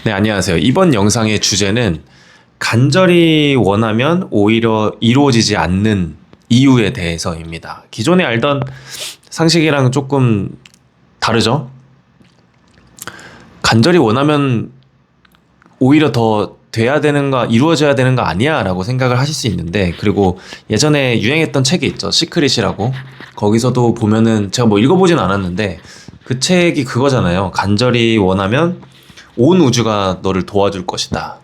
네, 안녕하세요. 이번 영상의 주제는 간절히 원하면 오히려 이루어지지 않는 이유에 대해서입니다. 기존에 알던 상식이랑 조금 다르죠? 간절히 원하면 오히려 더 돼야 되는가, 이루어져야 되는 거 아니야? 라고 생각을 하실 수 있는데, 그리고 예전에 유행했던 책이 있죠. 시크릿이라고. 거기서도 보면은 제가 뭐 읽어보진 않았는데, 그 책이 그거잖아요. 간절히 원하면 온 우주가 너를 도와줄 것이다.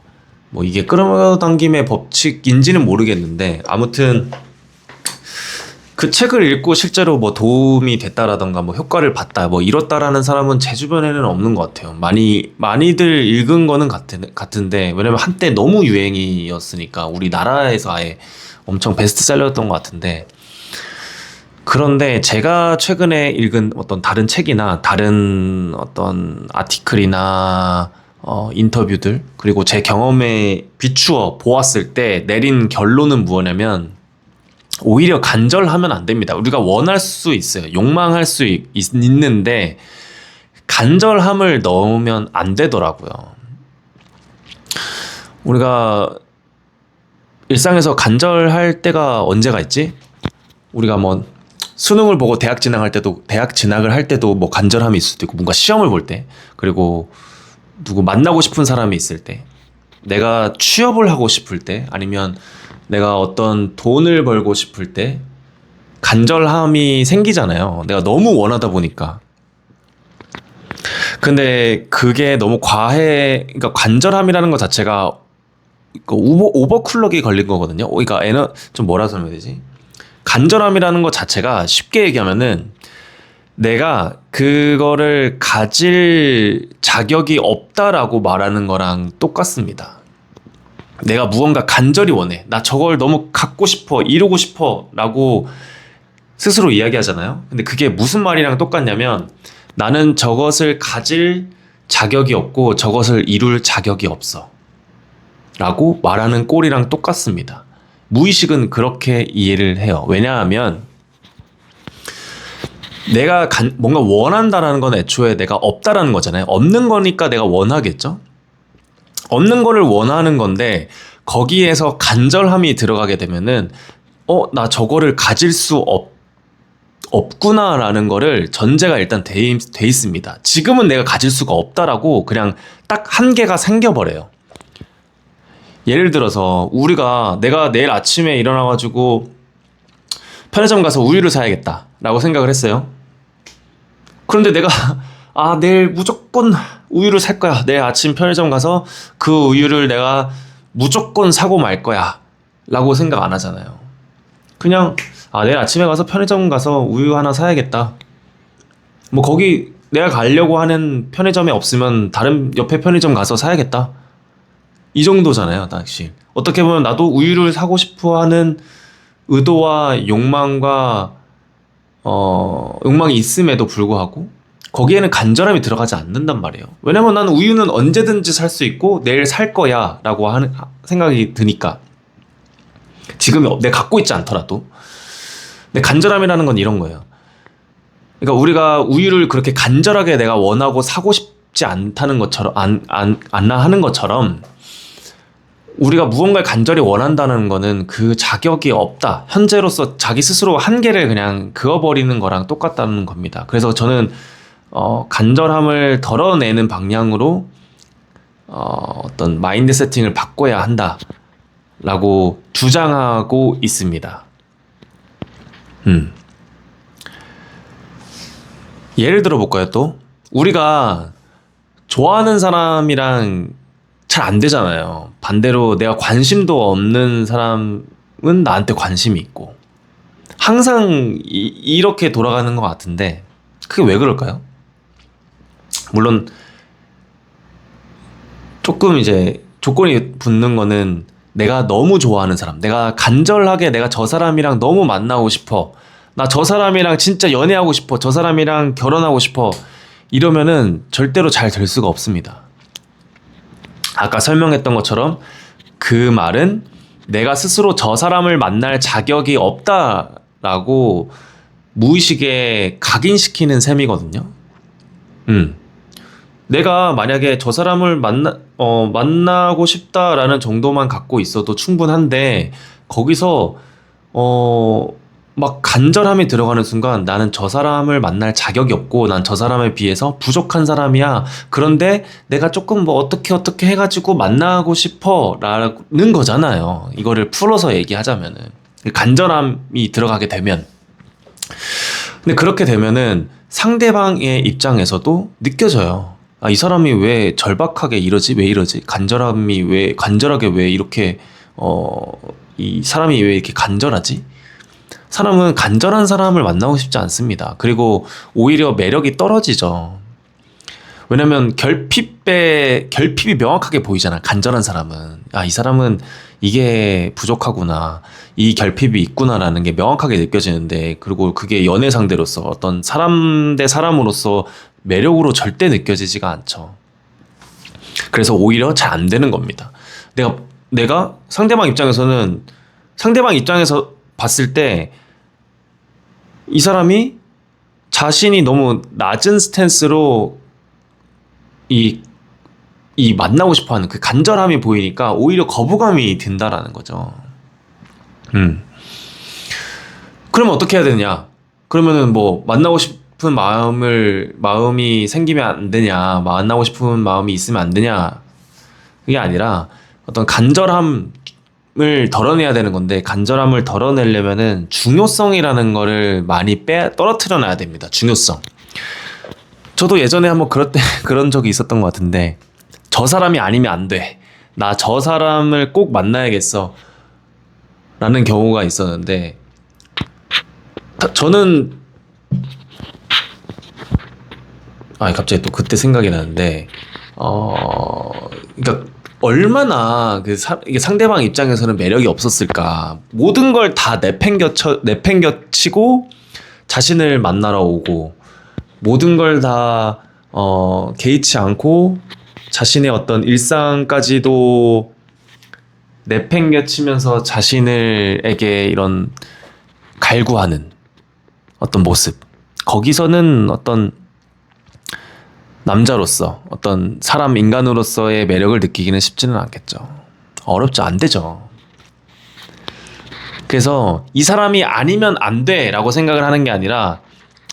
뭐 이게 끌어당김의 법칙인지는 모르겠는데, 아무튼 그 책을 읽고 실제로 뭐 도움이 됐다라던가 뭐 효과를 봤다 뭐 이렇다라는 사람은 제 주변에는 없는 것 같아요. 많이들 읽은 거는 같은데, 왜냐면 한때 너무 유행이었으니까 우리나라에서 아예 엄청 베스트셀러였던 것 같은데, 그런데 제가 최근에 읽은 어떤 다른 책이나 다른 어떤 아티클이나 인터뷰들, 그리고 제 경험에 비추어 보았을 때 내린 결론은 무엇냐면, 오히려 간절하면 안 됩니다. 우리가 원할 수 있어요. 욕망할 수 있는데 간절함을 넣으면 안 되더라고요. 우리가 일상에서 간절할 때가 언제가 있지? 우리가 뭐 수능을 보고 대학 진학을 할 때도 뭐 간절함이 있을 수도 있고, 뭔가 시험을 볼 때, 그리고 누구 만나고 싶은 사람이 있을 때, 내가 취업을 하고 싶을 때, 아니면 내가 어떤 돈을 벌고 싶을 때 간절함이 생기잖아요. 내가 너무 원하다 보니까. 근데 그게 너무 그러니까 간절함이라는 것 자체가 오버클럭이 걸린 거거든요. 그러니까 좀 뭐라 설명해야 되지? 간절함이라는 것 자체가 쉽게 얘기하면은 내가 그거를 가질 자격이 없다라고 말하는 거랑 똑같습니다. 내가 무언가 간절히 원해. 나 저걸 너무 갖고 싶어, 이루고 싶어 라고 스스로 이야기하잖아요. 근데 그게 무슨 말이랑 똑같냐면, 나는 저것을 가질 자격이 없고 저것을 이룰 자격이 없어 라고 말하는 꼴이랑 똑같습니다. 무의식은 그렇게 이해를 해요. 왜냐하면 내가 뭔가 원한다라는 건 애초에 내가 없다라는 거잖아요. 없는 거니까 내가 원하겠죠? 없는 거를 원하는 건데, 거기에서 간절함이 들어가게 되면은 나 저거를 가질 수 없구나라는 거를 전제가 일단 돼 있습니다. 지금은 내가 가질 수가 없다라고 그냥 딱 한계가 생겨버려요. 예를 들어서 내가 내일 아침에 일어나가지고 편의점 가서 우유를 사야겠다라고 생각을 했어요. 그런데 내가 내일 무조건 우유를 살 거야. 내일 아침 편의점 가서 그 우유를 내가 무조건 사고 말 거야 라고 생각 안 하잖아요. 그냥 내일 아침에 가서 편의점 가서 우유 하나 사야겠다. 뭐 거기 내가 가려고 하는 편의점에 없으면 다른 옆에 편의점 가서 사야겠다. 이 정도잖아요. 당시 어떻게 보면 나도 우유를 사고 싶어 하는 의도와 욕망이 있음에도 불구하고 거기에는 간절함이 들어가지 않는단 말이에요. 왜냐면 나는 우유는 언제든지 살 수 있고 내일 살 거야 라고 하는 생각이 드니까. 지금 내가 갖고 있지 않더라도. 근데 간절함이라는 건 이런 거예요. 그러니까 우리가 우유를 그렇게 간절하게 내가 원하고 사고 싶지 않다는 것처럼, 안 하는 것처럼, 우리가 무언가를 간절히 원한다는 거는 그 자격이 없다. 현재로서 자기 스스로 한계를 그냥 그어버리는 거랑 똑같다는 겁니다. 그래서 저는 간절함을 덜어내는 방향으로 어떤 마인드 세팅을 바꿔야 한다라고 주장하고 있습니다. 예를 들어 볼까요? 또 우리가 좋아하는 사람이랑 잘 안 되잖아요. 반대로 내가 관심도 없는 사람은 나한테 관심이 있고, 항상 이렇게 돌아가는 것 같은데, 그게 왜 그럴까요? 물론 조금 이제 조건이 붙는 거는, 내가 너무 좋아하는 사람, 내가 간절하게 내가 저 사람이랑 너무 만나고 싶어, 나 저 사람이랑 진짜 연애하고 싶어, 저 사람이랑 결혼하고 싶어, 이러면은 절대로 잘 될 수가 없습니다. 아까 설명했던 것처럼 그 말은 내가 스스로 저 사람을 만날 자격이 없다라고 무의식에 각인시키는 셈이거든요. 내가 만약에 저 사람을 만나고 싶다라는 정도만 갖고 있어도 충분한데, 거기서, 어, 막 간절함이 들어가는 순간 나는 저 사람을 만날 자격이 없고, 난 저 사람에 비해서 부족한 사람이야. 그런데 내가 조금 뭐 어떻게 해가지고 만나고 싶어. 라는 거잖아요. 이거를 풀어서 얘기하자면은. 간절함이 들어가게 되면. 근데 그렇게 되면은 상대방의 입장에서도 느껴져요. 아, 이 사람이 왜 절박하게 이러지? 왜 이러지? 간절하게 왜 이렇게, 이 사람이 왜 이렇게 간절하지? 사람은 간절한 사람을 만나고 싶지 않습니다. 그리고 오히려 매력이 떨어지죠. 왜냐면 결핍이 명확하게 보이잖아. 간절한 사람은. 아, 이 사람은 이게 부족하구나. 이 결핍이 있구나라는 게 명확하게 느껴지는데, 그리고 그게 연애 상대로서 어떤 사람 대 사람으로서 매력으로 절대 느껴지지가 않죠. 그래서 오히려 잘 안 되는 겁니다. 내가 상대방 입장에서 봤을 때 이 사람이 자신이 너무 낮은 스탠스로 이 만나고 싶어 하는 그 간절함이 보이니까 오히려 거부감이 든다라는 거죠. 그러면 어떻게 해야 되냐? 그러면은 뭐 만나고 싶은 마음이 생기면 안 되냐? 만나고 싶은 마음이 있으면 안 되냐? 그게 아니라 어떤 간절함을 덜어내야 되는 건데, 간절함을 덜어내려면은 중요성이라는 거를 많이 떨어뜨려 놔야 됩니다. 중요성. 저도 예전에 한번 그런 적이 있었던 것 같은데, 저 사람이 아니면 안 돼. 나 저 사람을 꼭 만나야겠어. 라는 경우가 있었는데, 저는, 갑자기 또 그때 생각이 나는데, 그러니까, 얼마나 이게 상대방 입장에서는 매력이 없었을까. 모든 걸 다 내팽겨치고 자신을 만나러 오고, 모든 걸 다 개의치 않고 자신의 어떤 일상까지도 내팽개치면서 자신에게 이런 갈구하는 어떤 모습. 거기서는 어떤 남자로서, 어떤 인간으로서의 매력을 느끼기는 쉽지는 않겠죠. 어렵죠. 안 되죠. 그래서 이 사람이 아니면 안 돼라고 생각을 하는 게 아니라,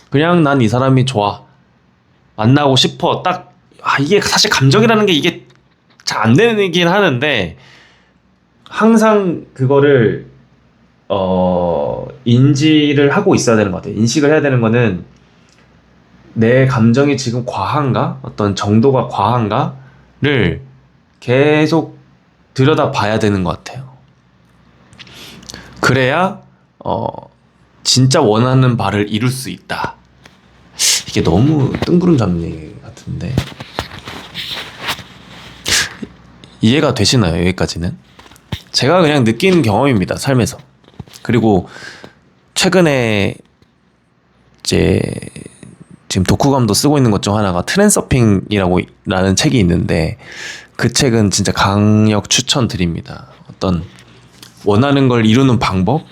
그냥 난 이 사람이 좋아. 만나고 싶어. 이게 사실 감정이라는 게 이게 잘 안 되긴 하는데, 항상 그거를, 인지를 하고 있어야 되는 것 같아요. 인식을 해야 되는 거는, 내 감정이 지금 과한가? 어떤 정도가 과한가를 계속 들여다 봐야 되는 것 같아요. 그래야, 진짜 원하는 바를 이룰 수 있다. 이게 너무 뜬구름 잡는 얘기 같은데, 이해가 되시나요? 여기까지는 제가 그냥 느낀 경험입니다, 삶에서. 그리고 최근에 이제 지금 독후감도 쓰고 있는 것 중 하나가 트랜서핑이라는 책이 있는데, 그 책은 진짜 강력 추천드립니다. 어떤 원하는 걸 이루는 방법?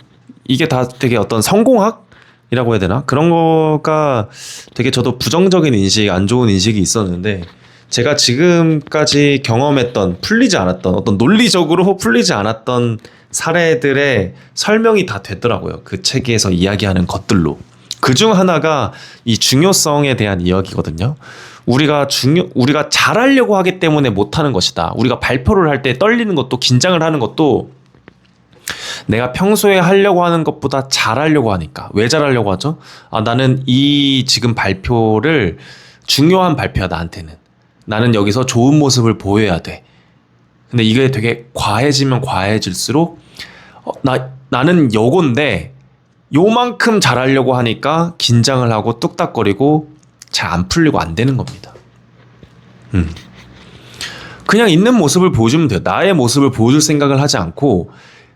이게 다 되게 어떤 성공학이라고 해야 되나? 그런 거가 되게 저도 부정적인 인식, 안 좋은 인식이 있었는데, 제가 지금까지 경험했던, 풀리지 않았던, 어떤 논리적으로 풀리지 않았던 사례들의 설명이 다 되더라고요. 그 책에서 이야기하는 것들로. 그중 하나가 이 중요성에 대한 이야기거든요. 우리가 잘하려고 하기 때문에 못하는 것이다. 우리가 발표를 할 때 떨리는 것도, 긴장을 하는 것도 내가 평소에 하려고 하는 것보다 잘하려고 하니까. 왜 잘하려고 하죠? 나는 이 지금 발표를 중요한 발표야, 나한테는. 나는 여기서 좋은 모습을 보여야 돼. 근데 이게 되게 과해지면 과해질수록 나는 요건데 요만큼 잘하려고 하니까 긴장을 하고 뚝딱거리고 잘 안 풀리고 안 되는 겁니다. 그냥 있는 모습을 보여주면 돼요. 나의 모습을 보여줄 생각을 하지 않고,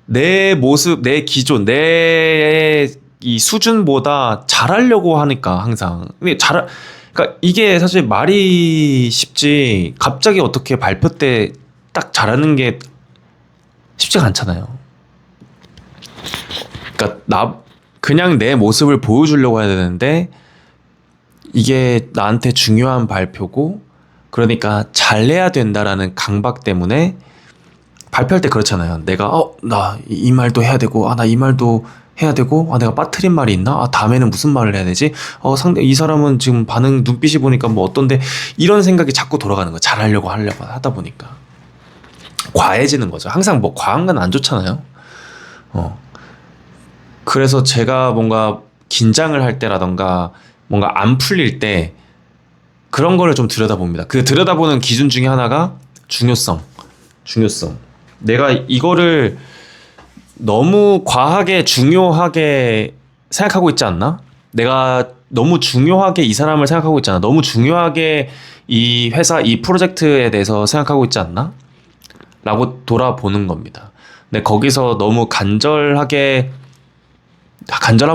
내 모습, 내 기존, 내 이 수준보다 잘하려고 하니까 항상. 근데 그러니까 이게 사실 말이 쉽지, 갑자기 어떻게 발표 때 딱 잘하는 게 쉽지가 않잖아요. 그러니까 그냥 내 모습을 보여주려고 해야 되는데, 이게 나한테 중요한 발표고 그러니까 잘해야 된다라는 강박 때문에 발표할 때 그렇잖아요. 내가 나 이 말도 해야 되고 나 이 말도 해야 되고 내가 빠뜨린 말이 있나? 다음에는 무슨 말을 해야 되지? 상대 이 사람은 지금 반응 눈빛이 보니까 뭐 어떤데 이런 생각이 자꾸 돌아가는 거야. 잘하려고 하려고 하다 보니까 과해지는 거죠. 항상 뭐 과한 건 안 좋잖아요. 그래서 제가 뭔가 긴장을 할 때라던가 뭔가 안 풀릴 때 그런 거를 좀 들여다봅니다. 그 들여다보는 기준 중에 하나가 중요성. 내가 이거를 너무 과하게 중요하게 생각하고 있지 않나? 내가 너무 중요하게 이 사람을 생각하고 있잖아. 너무 중요하게 이 회사, 이 프로젝트에 대해서 생각하고 있지 않나? 라고 돌아보는 겁니다. 근데 거기서 너무 간절함을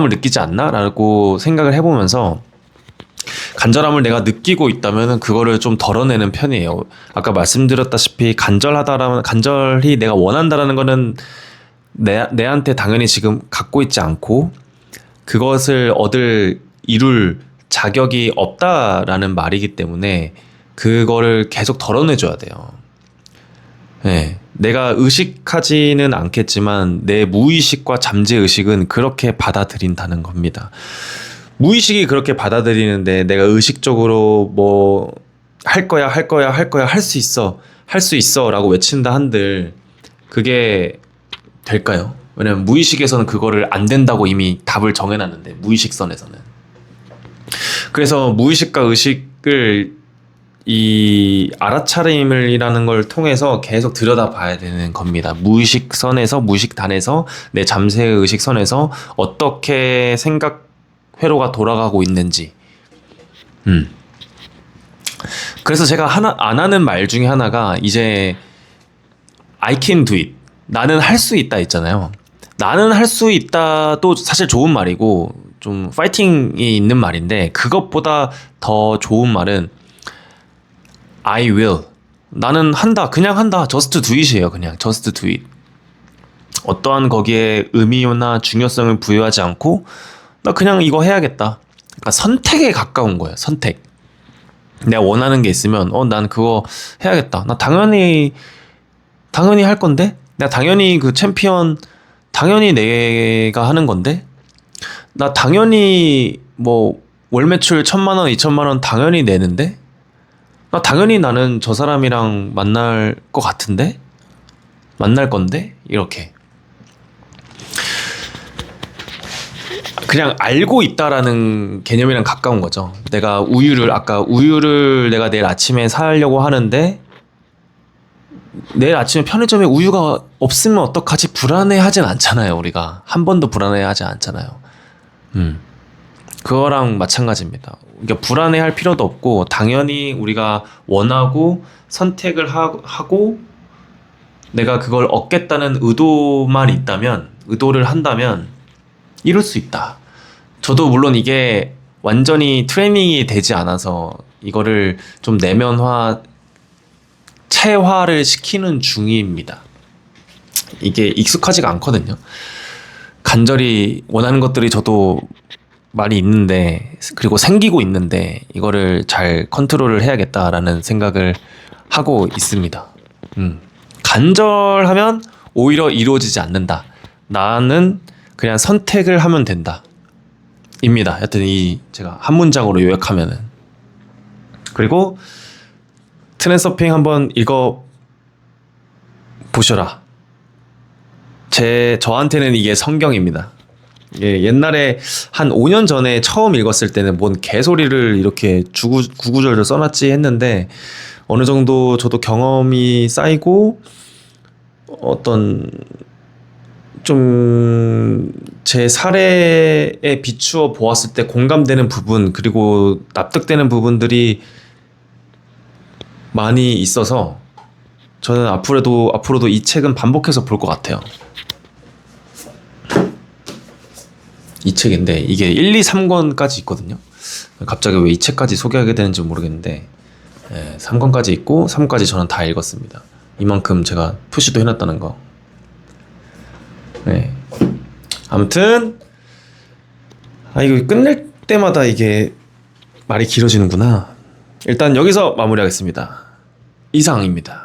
느끼지 않나? 라고 생각을 해보면서 간절함을 내가 느끼고 있다면 그거를 좀 덜어내는 편이에요. 아까 말씀드렸다시피 간절히 내가 원한다라는 거는 내한테 당연히 지금 갖고 있지 않고 그것을 이룰 자격이 없다라는 말이기 때문에 그거를 계속 덜어내줘야 돼요. 네, 내가 의식하지는 않겠지만 내 무의식과 잠재의식은 그렇게 받아들인다는 겁니다. 무의식이 그렇게 받아들이는데 내가 의식적으로 뭐 할 거야 할 수 있어 라고 외친다 한들 그게 될까요? 왜냐면 무의식에서는 그거를 안 된다고 이미 답을 정해놨는데 무의식선에서는. 그래서 무의식과 의식을 이 알아차림이라는 걸 통해서 계속 들여다봐야 되는 겁니다. 무의식선에서 무의식단에서 내 잠재의식선에서 어떻게 생각 회로가 돌아가고 있는지. 그래서 제가 안 하는 말 중에 하나가 이제 I can do it. 나는 할 수 있다 있잖아요. 나는 할 수 있다도 사실 좋은 말이고 좀 파이팅이 있는 말인데 그것보다 더 좋은 말은 I will. 나는 한다. 그냥 한다. just do it이에요. 그냥 just do it. 어떠한 거기에 의미나 중요성을 부여하지 않고 나 그냥 이거 해야겠다. 그러니까 선택에 가까운 거예요. 선택. 내가 원하는 게 있으면 난 그거 해야겠다. 나 당연히 할 건데? 내가 당연히 그 챔피언 당연히 내가 하는 건데? 나 당연히 뭐 월 매출 1,000만 원, 2,000만 원 당연히 내는데? 나 당연히 나는 저 사람이랑 만날 것 같은데? 만날 건데? 이렇게. 그냥 알고 있다라는 개념이랑 가까운 거죠. 내가 우유를 내가 내일 아침에 사려고 하는데 내일 아침에 편의점에 우유가 없으면 어떡하지? 불안해하진 않잖아요. 우리가 한 번도 불안해하지 않잖아요. 그거랑 마찬가지입니다. 그러니까 불안해할 필요도 없고 당연히 우리가 원하고 선택을 하고 내가 그걸 얻겠다는 의도를 한다면 이룰 수 있다. 저도 물론 이게 완전히 트레이닝이 되지 않아서 이거를 좀 체화를 시키는 중입니다. 이게 익숙하지가 않거든요. 간절히 원하는 것들이 저도 많이 있는데 그리고 생기고 있는데 이거를 잘 컨트롤을 해야겠다라는 생각을 하고 있습니다. 간절하면 오히려 이루어지지 않는다. 나는 그냥 선택을 하면 된다. 입니다. 여튼 제가 한 문장으로 요약하면은. 그리고 트랜서핑 한번 읽어 보셔라. 저한테는 이게 성경입니다. 옛날에 한 5년 전에 처음 읽었을 때는 뭔 개소리를 이렇게 구구절절 써놨지 했는데 어느 정도 저도 경험이 쌓이고 어떤 좀 제 사례에 비추어 보았을 때 공감되는 부분 그리고 납득되는 부분들이 많이 있어서 저는 앞으로도 이 책은 반복해서 볼 것 같아요. 이 책인데 이게 1, 2, 3권까지 있거든요. 갑자기 왜 이 책까지 소개하게 되는지 모르겠는데 3권까지 있고 3권까지 저는 다 읽었습니다. 이만큼 제가 푸시도 해놨다는 거. 네. 아무튼 이거 끝낼 때마다 이게 말이 길어지는구나. 일단 여기서 마무리하겠습니다. 이상입니다.